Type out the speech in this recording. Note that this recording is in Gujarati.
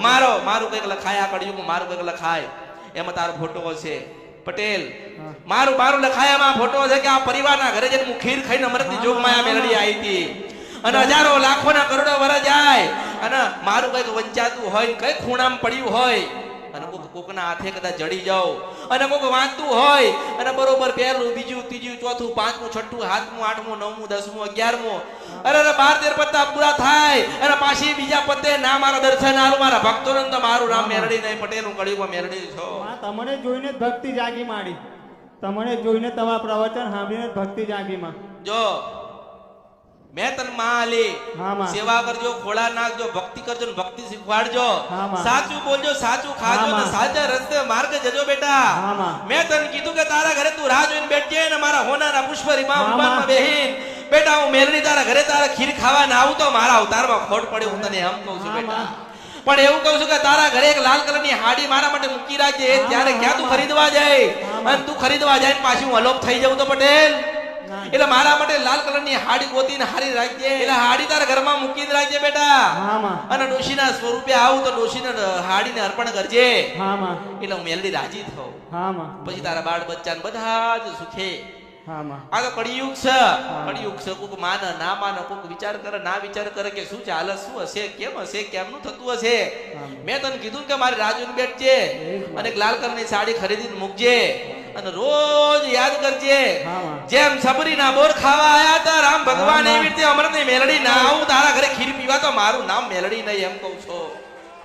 મારો મારું કઈક લખાય આ કડિયું મારું કઈક લખાય એમાં તારો ફોટો છે પટેલ મારું મારું લખાયામાં ફોટો છે કે આ પરિવારના ઘરે જઈને હું ખીર ખાઈને અમૃતની જોગમાયા મેલડી આવી હતી અને હજારો લાખોના કરોડો વર જાય અને મારું કઈક વંચાતું હોય કઈ ખૂણામાં પડ્યું હોય અને કોકના હાથે કદાચ જડી જાવ અને કોક વાંચતું હોય અને બરોબર પહેલું બીજું ત્રીજું ચોથું પાંચમું છઠ્ઠું સાતમું આઠમું નવમું દસમું 11મું અરે 12-13 પત્તા પૂરા થાય અને પાછી બીજા પત્તે ના મારા દર્શન આલું મારા ભક્તોને તો મારું નામ મેલડી નહીં પટેલ હું કળિયુગમાં મેલડી છો તમને જોઈને જ ભક્તિ જાગી માડી તમને જોઈને તમારા પ્રવચન સાંભળીને ભક્તિ જાગી માં જો मैं तन माली सेवा करजो खोला नाखजो भक्ति करजो भक्ति शिखवाड़जो साचू बोलजो साचू खाजो ने साचे रस्ते मार्ग जजो बेटा मैं तन कीधु के तारा घरे तू राह जोईने बैठजे ने मारा होनारा पुष्प रीमा उबान में बेहीन बेटा हूं मेलडी तारा घरे तारा खीर खावा ना आવું તો મારા અવતારમાં ખોટ પડી હું તને એમ કહું છું બેટા પણ એવું કહું છું કે તારા ઘરે એક લાલ કલરની હાડી મારા માટે મૂકી રાખજે ત્યારે ક્યાં તું ખરીદવા જાય અને તું ખરીદવા જાય પાછી હું અલોપ થઈ જાઉં તો પટેલ એટલે મારા માટે લાલ કલરની હાડી ગોતીને હારી રાખજે એટલે હાડી તારા ઘરમાં મૂકીને રાખજે બેટા અને ડોશીના સ્વરૂપે આવું તો ડોશીને હાડીને અર્પણ કરજે એટલે હું મેલડી રાજી થાઉં પછી તારા બાળ બચ્ચાને બધા જ સુખે આ તો કળિયુગ છે કોક માને ના માને કોક વિચાર કરે ના વિચાર કરે કે શું ચાલે શું હશે કેમનું થતું હશે મેં તને કીધું કે મારી રાજુને બેઠજે અને એક લાલ કલરની સાડી ખરીદીને મૂકજે અને રોજ યાદ કરજે જેમ સબરીના બોર ખાવા આયા હતા રામ ભગવાન એવી રીતે અમૃતની મેલડી ના આવું તારા ઘરે ખીર પીવા તો મારું નામ મેલડી નહીં એમ કહું છું